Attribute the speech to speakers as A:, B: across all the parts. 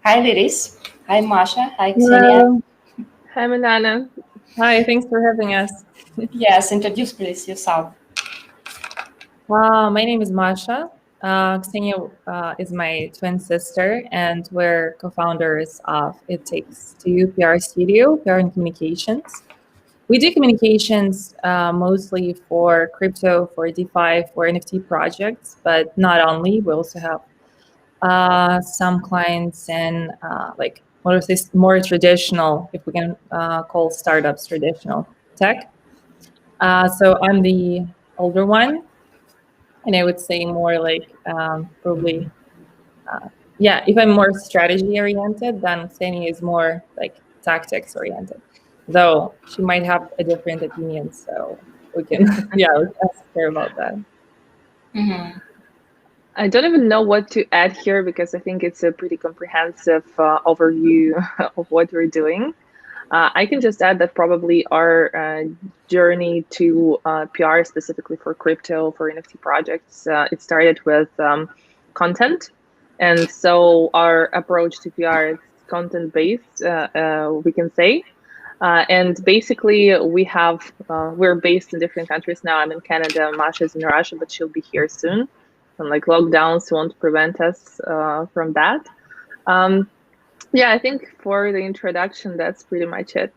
A: Hi, ladies. Hi, Masha. Hi, Xenia.
B: Hello.
C: Hi, Manana.
B: Hi, thanks for having us.
A: Yes, introduce please yourself.
B: My name is Masha. Xenia is my twin sister, and we're co-founders of It Takes Two PR Studio, PR and Communications. We do communications mostly for crypto, for DeFi, for NFT projects, but not only. We also have some clients in like what is this more traditional, if we can call startups traditional tech. So I'm the older one, and I would say more like probably, yeah, if I'm more strategy oriented, then Xenia is more like tactics oriented, though she might have a different opinion. So we can, yeah, let's ask her about that.
A: Mm-hmm.
C: I don't even know what to add here because I think it's a pretty comprehensive overview of what we're doing. I can just add that probably our journey to PR specifically for crypto, for NFT projects, it started with content. And so our approach to PR is content-based, we can say. And basically, we're based in different countries now. I'm in Canada, Masha's in Russia, but she'll be here soon. And like lockdowns won't prevent us from that. Yeah, I think for the introduction, that's pretty much it.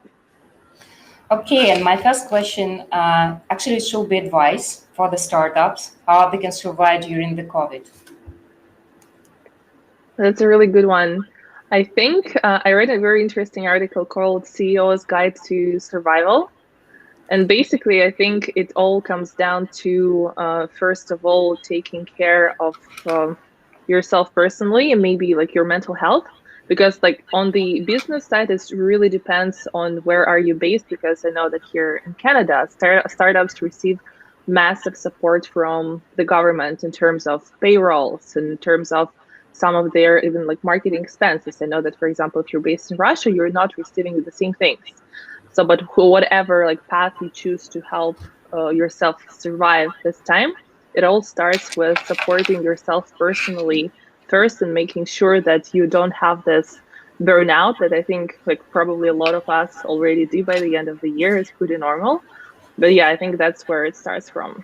A: Okay, and my first question actually should be advice for the startups, how they can survive during the COVID.
C: That's a really good one. I think I read a very interesting article called CEO's Guide to Survival. And basically, I think it all comes down to, first of all, taking care of yourself personally and maybe like your mental health. Because like on the business side, it really depends on where are you based. Because I know that here in Canada, startups receive massive support from the government in terms of payrolls, in terms of some of their even like marketing expenses. I know that, for example, if you're based in Russia, you're not receiving the same things. So, but whatever like path you choose to help yourself survive this time, it all starts with supporting yourself personally first and making sure that you don't have this burnout that I think like probably a lot of us already do by the end of the year is pretty normal. But yeah, I think that's where it starts from.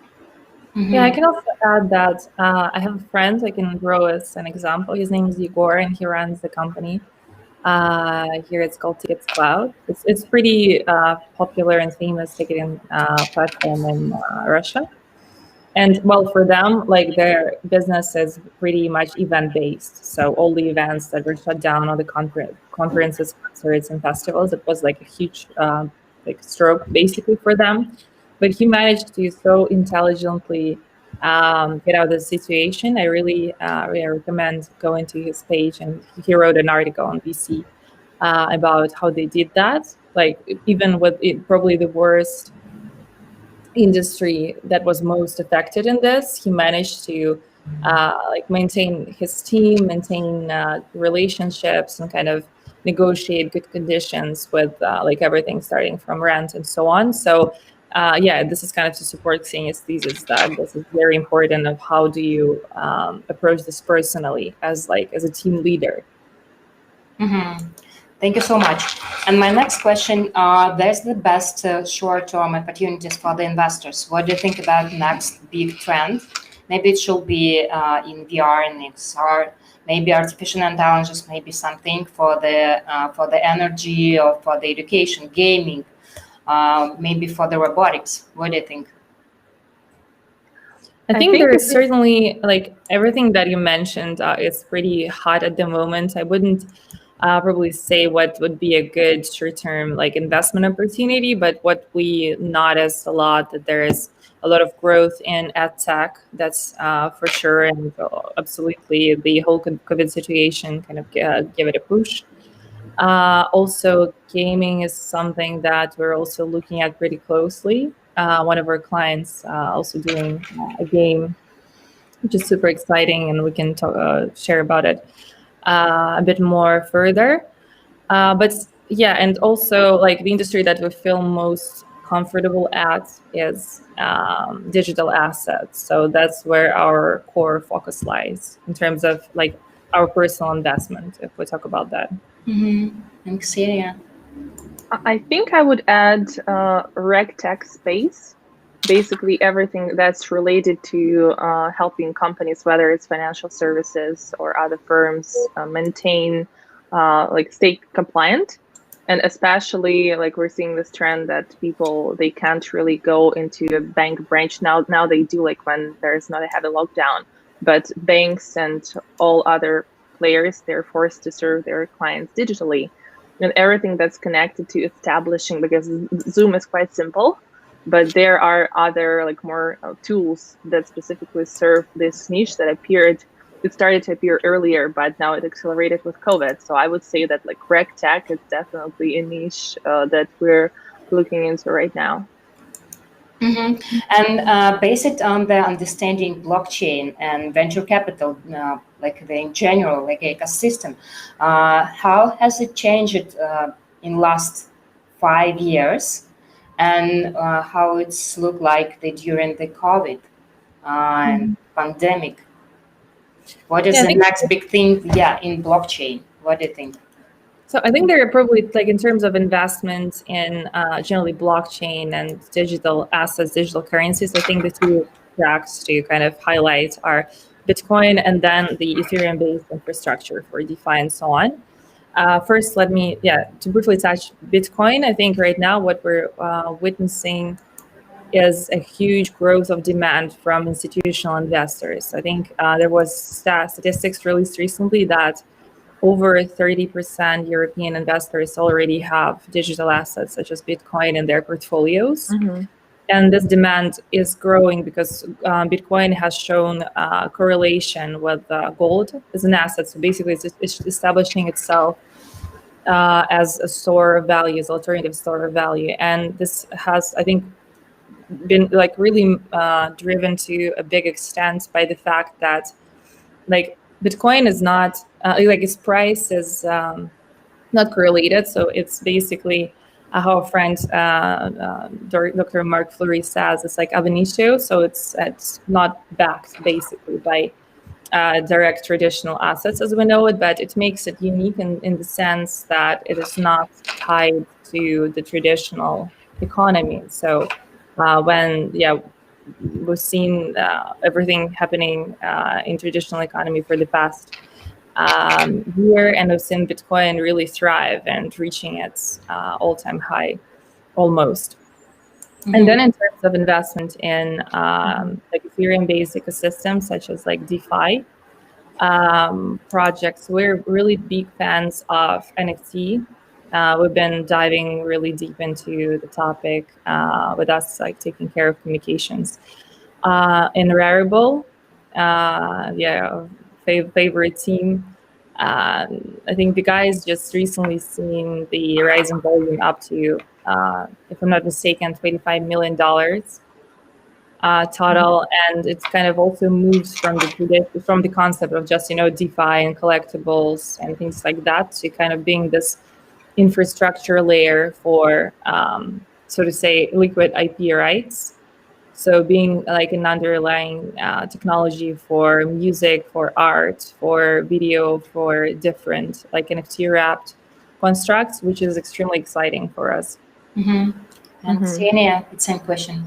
B: Yeah, I can also add that I have a friend I can throw as an example. His name is Igor, and he runs the company. Here it's called Tickets Cloud. It's pretty popular and famous ticketing platform in Russia. And well, for them, like their business is pretty much event based. So all the events that were shut down, all the conferences, concerts, and festivals, it was like a huge like stroke basically for them. But he managed to so intelligently get out of the situation. I really recommend going to his page, and he wrote an article on VC about how they did that. Like even with it, probably the worst industry that was most affected in this, he managed to like maintain his team, maintain relationships, and kind of negotiate good conditions with like everything starting from rent and so on. So yeah, this is kind of to support Xenia's thesis that this is very important of how do you approach this personally as a team leader.
A: Mm-hmm. Thank you so much. And my next question, there's the best short-term opportunities for the investors. What do you think about next big trend? Maybe it should be in VR and XR, maybe artificial intelligence, maybe something for the energy or for the education, gaming, maybe for the robotics. What do you think?
B: I think there is certainly like everything that you mentioned is pretty hot at the moment. I wouldn't probably say what would be a good short-term like investment opportunity, but what we notice a lot that there is a lot of growth in ed tech. That's for sure, and absolutely the whole COVID situation kind of give it a push. Also, gaming is something that we're also looking at pretty closely. One of our clients also doing a game, which is super exciting, and we can share about it a bit more further. But yeah, and also like the industry that we feel most comfortable at is digital assets. So that's where our core focus lies in terms of like our personal investment, if we talk about that.
A: And Xenia?
C: I think I would add RegTech space. Basically, everything that's related to helping companies, whether it's financial services or other firms, maintain, like stay compliant. And especially like we're seeing this trend that people, they can't really go into a bank branch now. Now they do, like when there's not a heavy lockdown, but banks and all other players, they're forced to serve their clients digitally. And everything that's connected to establishing, because Zoom is quite simple, but there are other like more tools that specifically serve this niche that it started to appear earlier, but now it accelerated with COVID. So I would say that like RegTech is definitely a niche that we're looking into right now.
A: And base it on the understanding blockchain and venture capital, like in general, like ecosystem. How has it changed in last 5 years, and how it's looked like during the COVID pandemic? What is the next big thing? Yeah, in blockchain. What do you think?
B: So I think there are probably, like in terms of investments in generally blockchain and digital assets, digital currencies, I think the two tracks to kind of highlight are Bitcoin and then the Ethereum-based infrastructure for DeFi and so on. First, let me, to briefly touch Bitcoin. I think right now what we're witnessing is a huge growth of demand from institutional investors. I think there was statistics released recently that over 30% European investors already have digital assets such as Bitcoin in their portfolios. And this demand is growing because Bitcoin has shown correlation with gold as an asset. So basically, it's establishing itself as a store of value, as alternative store of value. And this has, I think, been like really driven to a big extent by the fact that like Bitcoin is not like its price is not correlated. So it's basically how a friend, Dr. Mark Fleury says, it's like ab initio. So it's not backed basically by direct traditional assets as we know it, but it makes it unique in the sense that it is not tied to the traditional economy. So when we've seen everything happening in traditional economy for the past year, and we've seen Bitcoin really thrive and reaching its all-time high almost. And then in terms of investment in like Ethereum-based ecosystems such as like DeFi projects, we're really big fans of NFT. We've been diving really deep into the topic with us, like taking care of communications. In Rarible, favorite team. I think the guys just recently seen the rise in volume up to, if I'm not mistaken, $25 million total, and it's kind of also moves from the concept of just DeFi and collectibles and things like that to kind of being this infrastructure layer for so to say liquid IP rights. So being like an underlying technology for music, for art, for video, for different like NFT wrapped constructs, which is extremely exciting for us.
A: And Xenia, it's the same question.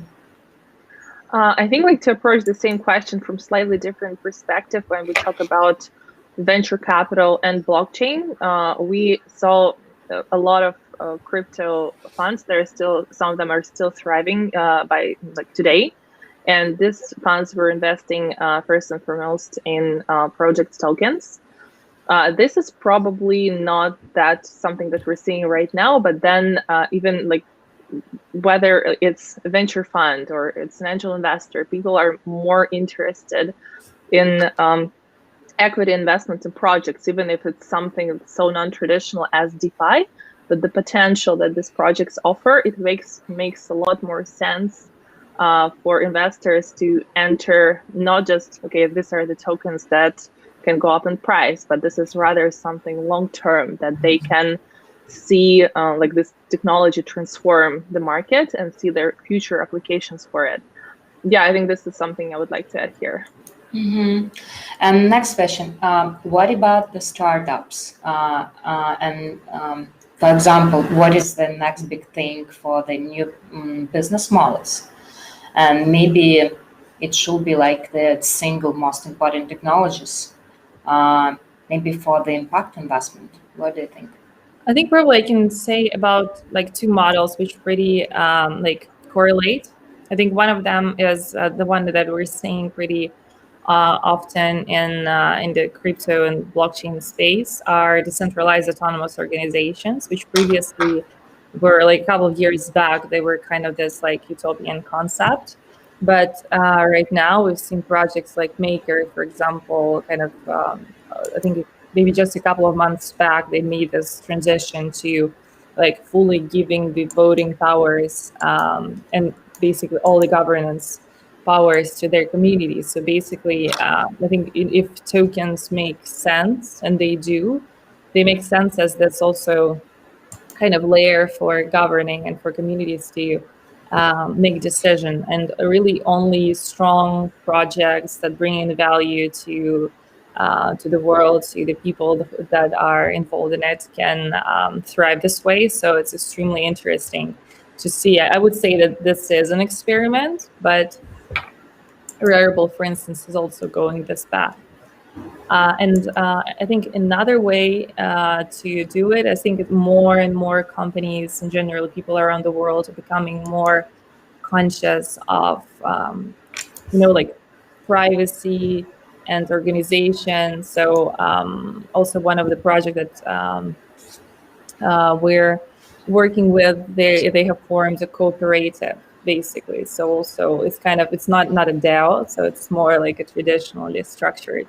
C: I think like to approach the same question from slightly different perspective when we talk about venture capital and blockchain, we saw a lot of crypto funds. Some of them are still thriving by like today, and these funds were investing first and foremost in project tokens. This is probably not that something that we're seeing right now, but then even like whether it's a venture fund or it's an angel investor, people are more interested in equity investments in projects, even if it's something that's so non-traditional as DeFi. But the potential that these projects offer, it makes a lot more sense for investors to enter, not just, okay, these are the tokens that can go up in price, but this is rather something long-term that they can see like this technology transform the market and see their future applications for it. Yeah, I think this is something I would like to add here.
A: And next question, what about the startups? For example, what is the next big thing for the new business models? And maybe it should be like the single most important technologies, uh, maybe for the impact investment. What do you think?
B: I think probably I can say about like two models which pretty like correlate. I think one of them is the one that we're seeing pretty often in the crypto and blockchain space are decentralized autonomous organizations, which previously were like a couple of years back they were kind of this like utopian concept. But right now we've seen projects like Maker, for example, kind of I think maybe just a couple of months back they made this transition to like fully giving the voting powers and basically all the governance powers to their communities. So basically, I think if tokens make sense, and they do, they make sense as that's also kind of layer for governing and for communities to make decision. And really only strong projects that bring in value to the world, to the people that are involved in it can thrive this way. So it's extremely interesting to see. I would say that this is an experiment, but Rarible, for instance, is also going this path. I think another way to do it, I think more and more companies and generally people around the world are becoming more conscious of, like privacy and organization. So also one of the projects that we're working with, they have formed a cooperative basically. So also it's kind of, it's not a DAO, so it's more like a traditionally structured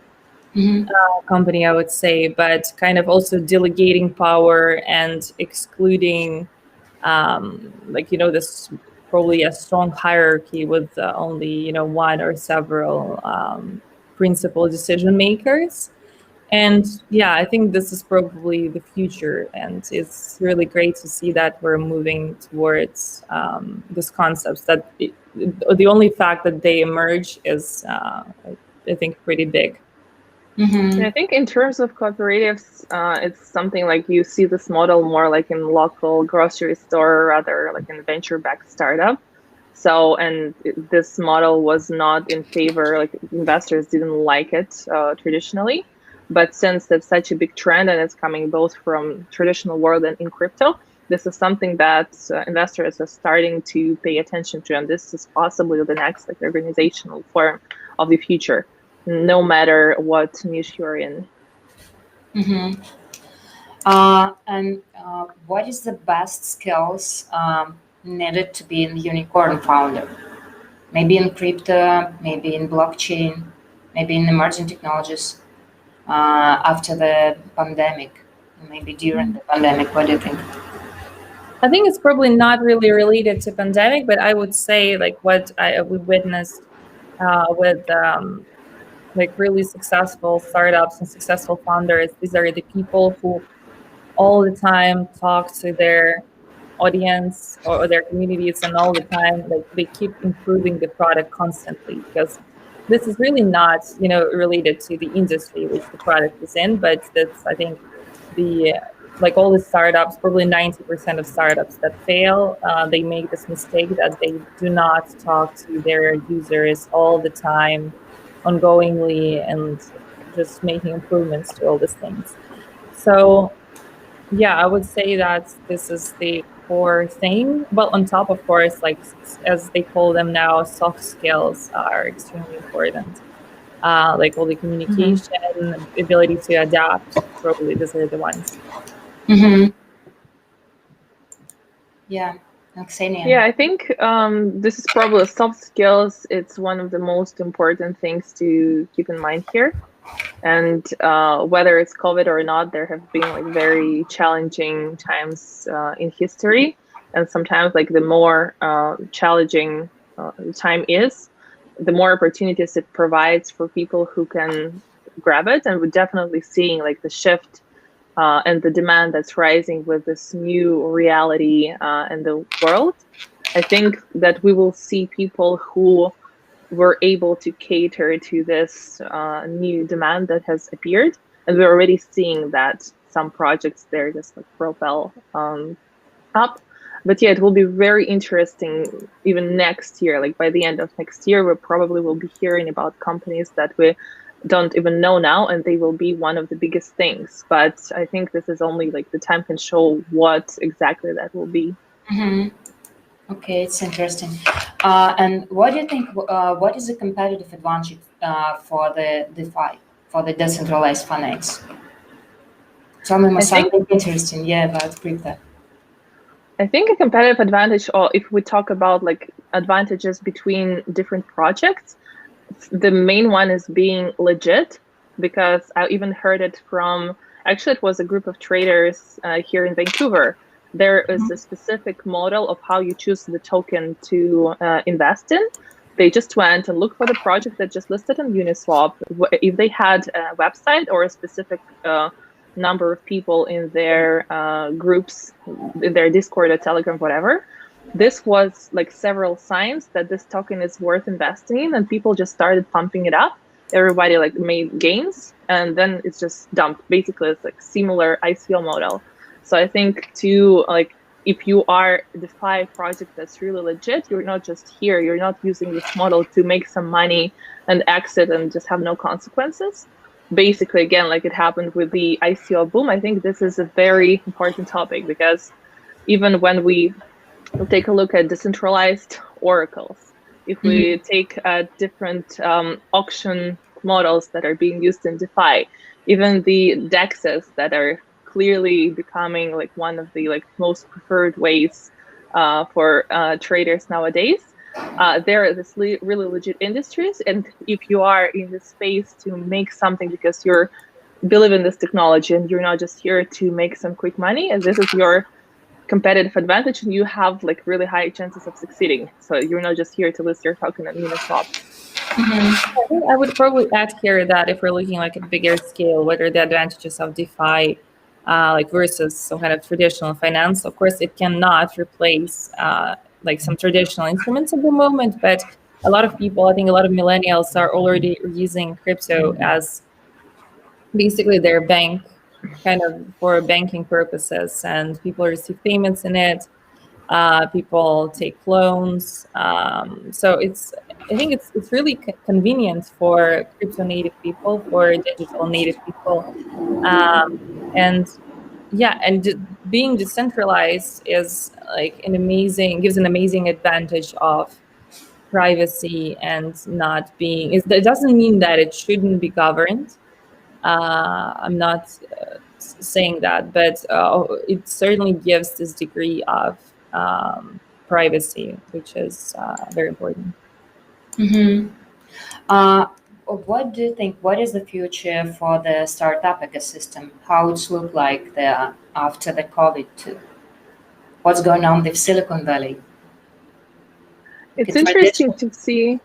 B: company, I would say, but kind of also delegating power and excluding, this probably a strong hierarchy with only, one or several principal decision makers. And yeah, I think this is probably the future, and it's really great to see that we're moving towards these concepts. The only fact that they emerge is, I think, pretty big.
C: And I think in terms of cooperatives, it's something like you see this model more like in local grocery store, rather like in venture-backed startup. So, and this model was not in favor, like investors didn't like it traditionally. But since that's such a big trend and it's coming both from traditional world and in crypto, this is something that investors are starting to pay attention to. And this is possibly the next like organizational form of the future, no matter what niche you're in.
A: What is the best skills needed to be a unicorn founder? Maybe in crypto, maybe in blockchain, maybe in emerging technologies after the pandemic, maybe during the pandemic. What do you think?
B: I think it's probably not really related to pandemic, but I would say like what we witnessed with like really successful startups and successful founders. These are the people who all the time talk to their audience or their communities, and all the time like they keep improving the product constantly, because this is really not related to the industry which the product is in, but that's, I think, the like all the startups, probably 90% of startups that fail, they make this mistake that they do not talk to their users all the time, ongoingly, and just making improvements to all these things. So yeah, I would say that this is the core thing. But on top, of course, like as they call them now, soft skills are extremely important. Like all the communication, ability to adapt, probably these are the ones.
A: Yeah, Xenia.
C: Yeah, I think this is probably soft skills. It's one of the most important things to keep in mind here. And whether it's COVID or not, there have been like very challenging times in history. And sometimes like the more challenging time is, the more opportunities it provides for people who can grab it. And we're definitely seeing like the shift and the demand that's rising with this new reality in the world. I think that we will see people who we're able to cater to this new demand that has appeared. And we're already seeing that some projects there just like propel up. But yeah, it will be very interesting even next year. Like by the end of next year, we probably will be hearing about companies that we don't even know now, and they will be one of the biggest things. But I think this is only like the time can show what exactly that will be.
A: Okay, it's interesting. And what do you think? What is the competitive advantage for the DeFi, for the decentralized finance? Tell me something interesting, yeah, about crypto.
C: I think a competitive advantage, or if we talk about like advantages between different projects, the main one is being legit, because I even heard it from, actually it was a group of traders here in Vancouver. There is a specific model of how you choose the token to invest in. They just went and looked for the project that just listed on Uniswap. If they had a website or a specific number of people in their groups, in their Discord or Telegram, whatever, this was like several signs that this token is worth investing in, and people just started pumping it up. Everybody like made gains, and then it's just dumped. Basically, it's like similar ICO model. So I think to like, if you are a DeFi project that's really legit, you're not just here, you're not using this model to make some money and exit and just have no consequences. Basically, again, like it happened with the ICO boom, I think this is a very important topic, because even when we take a look at decentralized oracles, if we take different auction models that are being used in DeFi, even the DEXs that are clearly becoming like one of the like most preferred ways for traders nowadays, there are this really legit industries. And if you are in this space to make something because you're believe in this technology and you're not just here to make some quick money, and this is your competitive advantage, and you have like really high chances of succeeding. So you're not just here to list your token on Uniswap.
B: I think I would probably add here that if we're looking like at bigger scale, what are the advantages of DeFi like versus some kind of traditional finance? Of course, it cannot replace like some traditional instruments at the moment, but a lot of people, I think a lot of millennials are already using crypto as basically their bank, kind of for banking purposes, and people receive payments in it. People take loans. So I think it's really convenient for crypto native people, for digital native people, and yeah, and being decentralized is like gives an amazing advantage of privacy and not being. It doesn't mean that it shouldn't be governed. I'm not saying that, but it certainly gives this degree of privacy, which is very important.
A: What do you think? What is the future for the startup ecosystem? How it's look like there after the COVID too? What's going on with Silicon Valley?
C: It's interesting to see.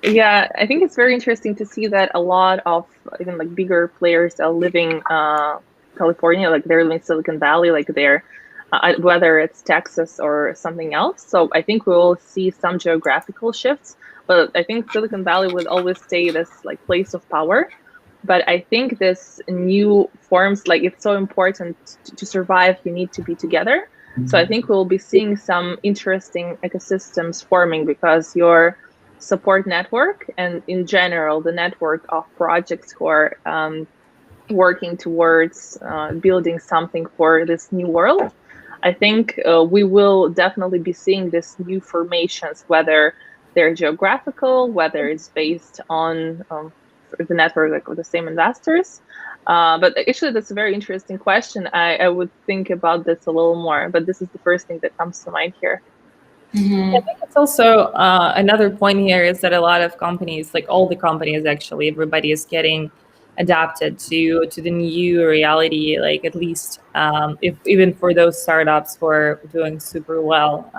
C: Yeah, I think it's very interesting to see that a lot of even like bigger players are living California, like they're living Silicon Valley, like they're whether it's Texas or something else. So I think we will see some geographical shifts, but I think Silicon Valley will always stay this like place of power. But I think this new forms, like it's so important to survive, you need to be together. So I think we'll be seeing some interesting ecosystems forming, because your support network and in general, the network of projects who are working towards building something for this new world, I think we will definitely be seeing these new formations, whether they're geographical, whether it's based on the network like with the same investors. But actually, that's a very interesting question. I would think about this a little more, but this is the first thing that comes to mind here.
B: I think it's also another point here is that a lot of companies, like all the companies actually, everybody is getting adapted to the new reality, like at least if even for those startups who are doing super well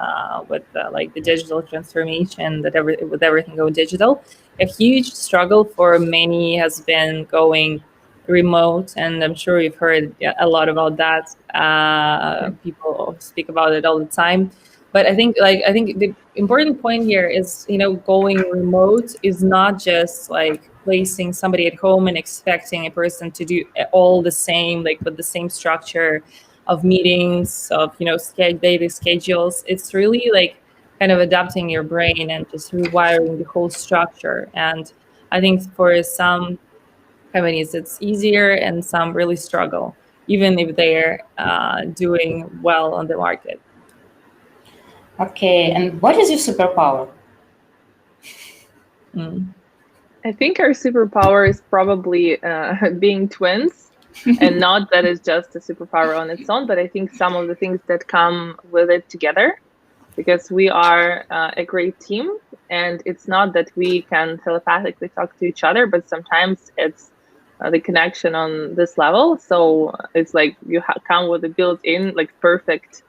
B: with like the digital transformation, that with everything going digital. A huge struggle for many has been going remote, and I'm sure you've heard a lot about that. People speak about it all the time. But I think the important point here is, going remote is not just like placing somebody at home and expecting a person to do all the same, like with the same structure of meetings, of, daily schedules. It's really like kind of adapting your brain and just rewiring the whole structure. And I think for some companies it's easier, and some really struggle, even if they're doing well on the market.
A: Okay, and what is your superpower?
C: I think our superpower is probably being twins, and not that it's just a superpower on its own, but I think some of the things that come with it together, because we are a great team, and it's not that we can telepathically talk to each other, but sometimes it's the connection on this level. So it's like you come with a built-in, like, perfect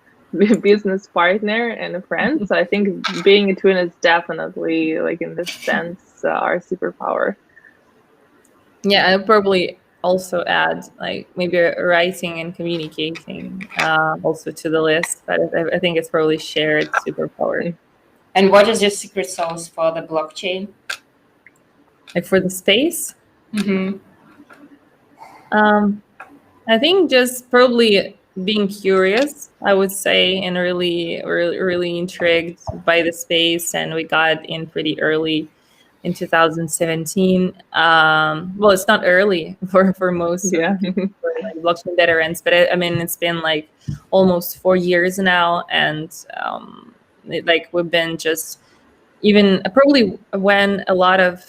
C: business partner and a friend. So I think being a twin is definitely, like, in this sense, our superpower.
B: Yeah, I'd probably also add like maybe writing and communicating also to the list, but I think it's probably shared superpower.
A: And what is your secret sauce for the blockchain?
B: Like for the space,
A: Mm-hmm.
B: I think just probably being curious, I would say, and really intrigued by the space. And we got in pretty early in 2017. Well, it's not early for most of the people, for, like, blockchain veterans, but I mean, it's been like almost 4 years now, and we've been just, even probably when a lot of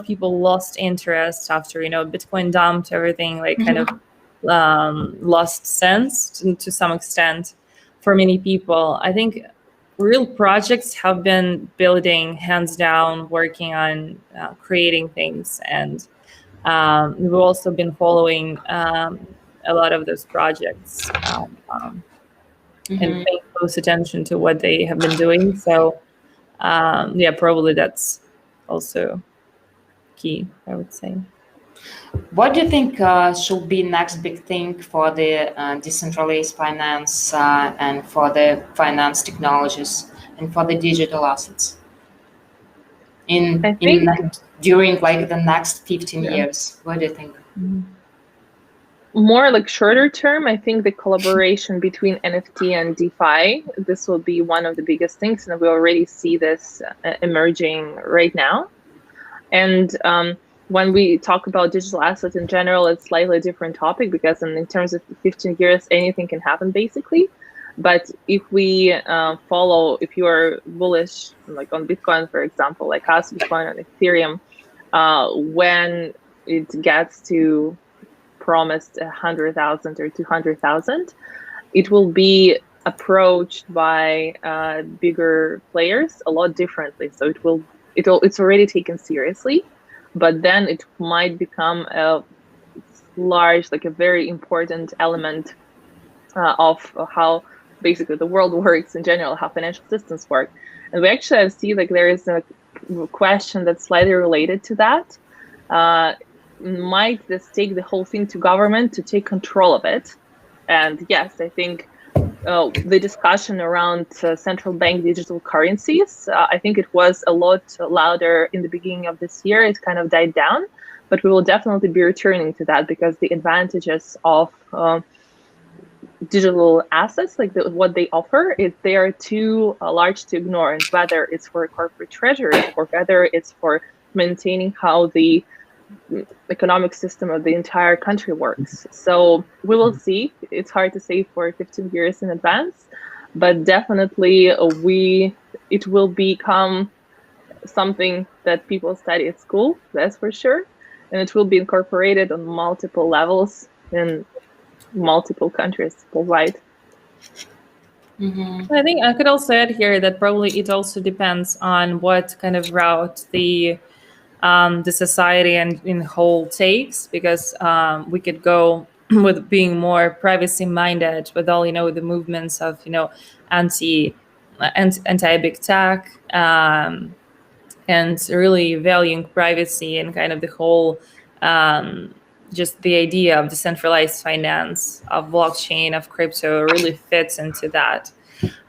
B: people lost interest after Bitcoin dumped, everything like kind of lost sense to some extent for many people. I think real projects have been building hands down, working on creating things, and we've also been following a lot of those projects and paying close attention to what they have been doing. So yeah, probably that's also key, I would say.
A: What do you think should be next big thing for the decentralized finance and for the finance technologies and for the digital assets during like the next 15 years? What do you think?
C: More like shorter term, I think the collaboration between NFT and DeFi, this will be one of the biggest things, and we already see this emerging right now. And when we talk about digital assets in general, it's slightly different topic, because in terms of 15 years, anything can happen basically. But if we follow, if you are bullish, like on Bitcoin, for example, like us, Bitcoin and Ethereum, when it gets to promised 100,000 or 200,000, it will be approached by bigger players a lot differently. So it's already taken seriously, but then it might become a large, like a very important element of how basically the world works in general, how financial systems work. And we actually see like there is a question that's slightly related to that. Might this take the whole thing to government to take control of it? And yes, I think the discussion around central bank digital currencies, I think it was a lot louder in the beginning of this year. It kind of died down, but we will definitely be returning to that, because the advantages of digital assets, like what they offer, they are too large to ignore. And whether it's for corporate treasury or whether it's for maintaining how the economic system of the entire country works. So we will see. It's hard to say for 15 years in advance, but definitely it will become something that people study at school, that's for sure. And it will be incorporated on multiple levels in multiple countries worldwide.
B: I think I could also add here that probably it also depends on what kind of route the society and in whole takes, because we could go with being more privacy minded with all the movements of anti big tech, and really valuing privacy, and kind of the whole just the idea of decentralized finance, of blockchain, of crypto really fits into that.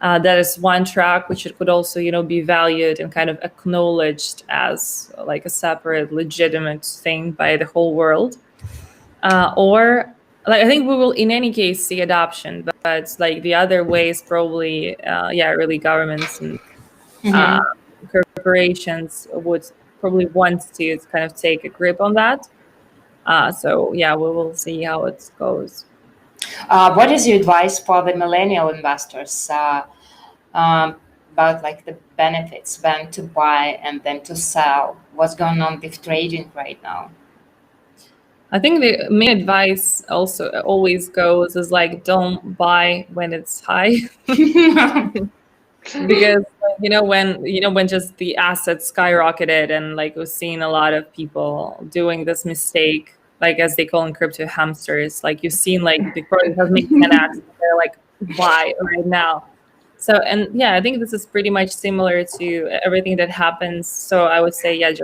B: That is one track which it could also, be valued and kind of acknowledged as like a separate, legitimate thing by the whole world. Or like I think we will in any case see adoption, but like the other way is probably really governments and corporations would probably want to kind of take a grip on that. So we will see how it goes.
A: What is your advice for the millennial investors about like the benefits, when to buy and then to sell? What's going on with trading right now?
B: I think the main advice also always goes is like, don't buy when it's high. Because when just the assets skyrocketed, and like we've seen a lot of people doing this mistake, like as they call in crypto hamsters, like you've seen like the project has made 10x, they're like, buy right now. So, and I think this is pretty much similar to everything that happens. So I would say, just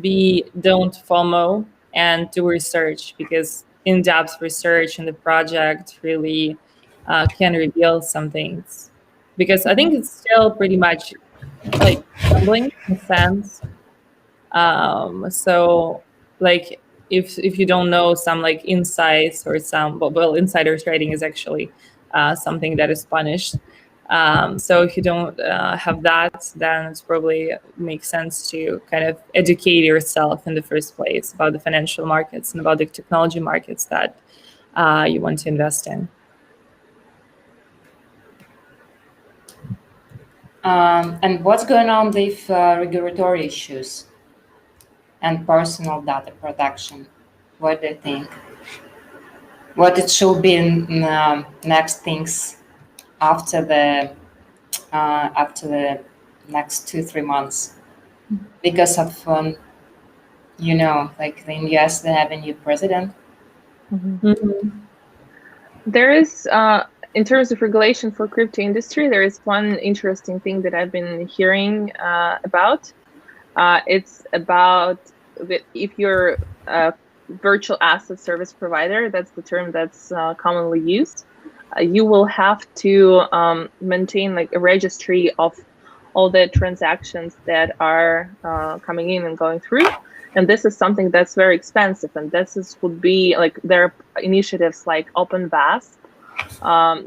B: don't FOMO and do research, because in-depth research in the project really can reveal some things. Because I think it's still pretty much like gambling in a sense. So like if you don't know some like insights or some, insider trading is actually something that is punished. So if you don't have that, then it's probably makes sense to kind of educate yourself in the first place about the financial markets and about the technology markets that you want to invest in.
A: And what's going on with regulatory issues and personal data protection? What do you think? What it should be in next things after the next 2-3 months, because of like in US they have a new president.
C: There is in terms of regulation for crypto industry, there is one interesting thing that I've been hearing about. It's about if you're a virtual asset service provider, that's the term that's commonly used, you will have to maintain like a registry of all the transactions that are coming in and going through. And this is something that's very expensive. And would be like, there are initiatives like OpenVASP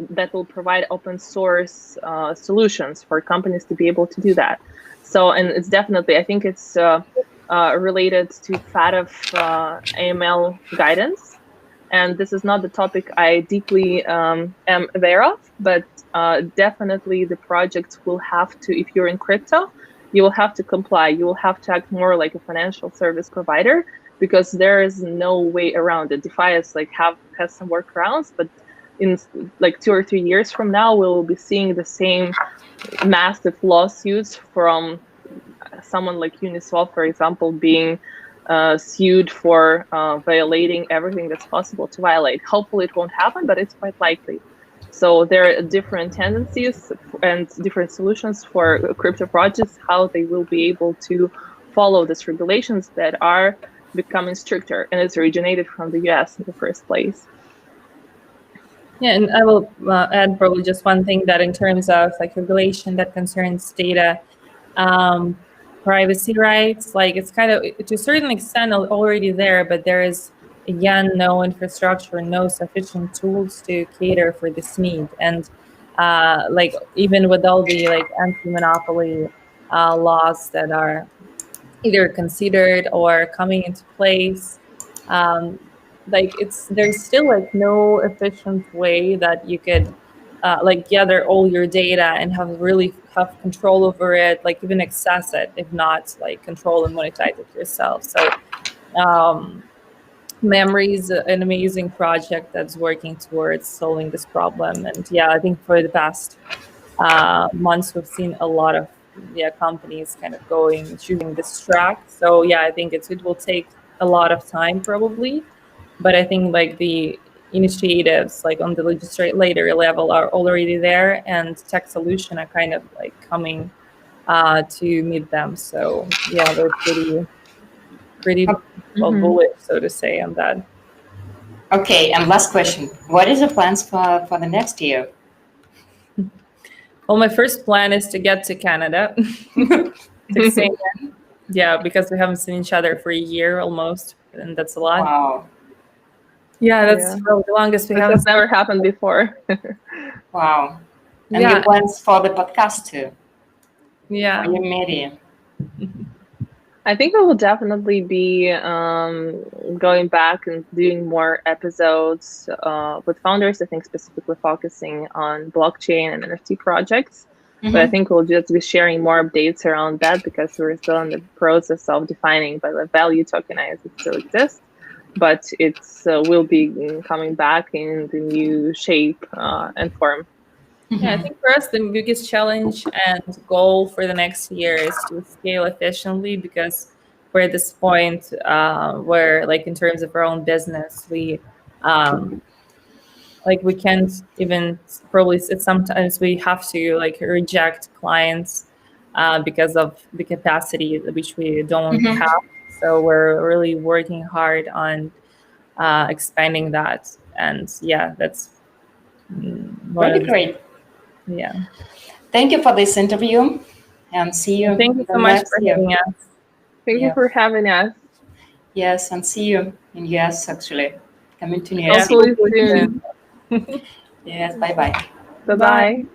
C: that will provide open source solutions for companies to be able to do that. So, and it's definitely, I think it's related to FATF AML guidance. And this is not the topic I deeply am aware of, but definitely the project will have to, if you're in crypto, you will have to comply. You will have to act more like a financial service provider, because there is no way around it. DeFi is like has some workarounds, but in like 2 or 3 years from now, we will be seeing the same massive lawsuits from someone like Uniswap, for example, being sued for violating everything that's possible to violate. Hopefully it won't happen, but it's quite likely. So there are different tendencies and different solutions for crypto projects, how they will be able to follow these regulations that are becoming stricter, and it's originated from the US in the first place.
B: Yeah, and I will add probably just one thing, that in terms of like regulation that concerns data privacy rights, like it's kind of to a certain extent already there, but there is again no infrastructure, no sufficient tools to cater for this need. And like even with all the like anti-monopoly laws that are either considered or coming into place, like there's still like no efficient way that you could like gather all your data and have control over it, like even access it, if not like control and monetize it yourself. So Memory is an amazing project that's working towards solving this problem. And I think for the past months we've seen a lot of companies kind of choosing this track. So I think it will take a lot of time probably, but I think like the initiatives like on the legislator level are already there, and tech solution are kind of like coming to meet them. So they're pretty bullish, so to say, on that.
A: Okay, and last question: what is the plans for the next year?
B: Well, my first plan is to get to Canada. To Xenia. Yeah, because we haven't seen each other for a year almost, and that's a lot.
A: Wow.
B: Yeah, that's
C: Yeah.
B: probably the longest we
C: This
B: haven't.
C: has never happened before.
A: Wow. And
B: Yeah.
A: your plans for the podcast too,
B: Yeah.
A: for your media.
C: I think we will definitely be going back and doing more episodes with founders. I think specifically focusing on blockchain and NFT projects. But I think we'll just be sharing more updates around that because we're still in the process of defining by the value tokenized it still exists. But it's will be coming back in the new shape and form.
B: Yeah, I think for us, the biggest challenge and goal for the next year is to scale efficiently because we're at this point where, like, in terms of our own business, we we can't even probably sometimes we have to like reject clients because of the capacity which we don't have. So we're really working hard on expanding that, and yeah, that's
A: Really great.
B: Yeah.
A: Thank you for this interview, and see you.
B: Thank you so
A: the
B: much
A: next
B: for
A: year.
B: having us.
C: Thank you for having us.
A: Yes, and see you in US actually. Coming to New York.
C: Hopefully soon.
A: Yes, bye-bye.
C: Bye-bye.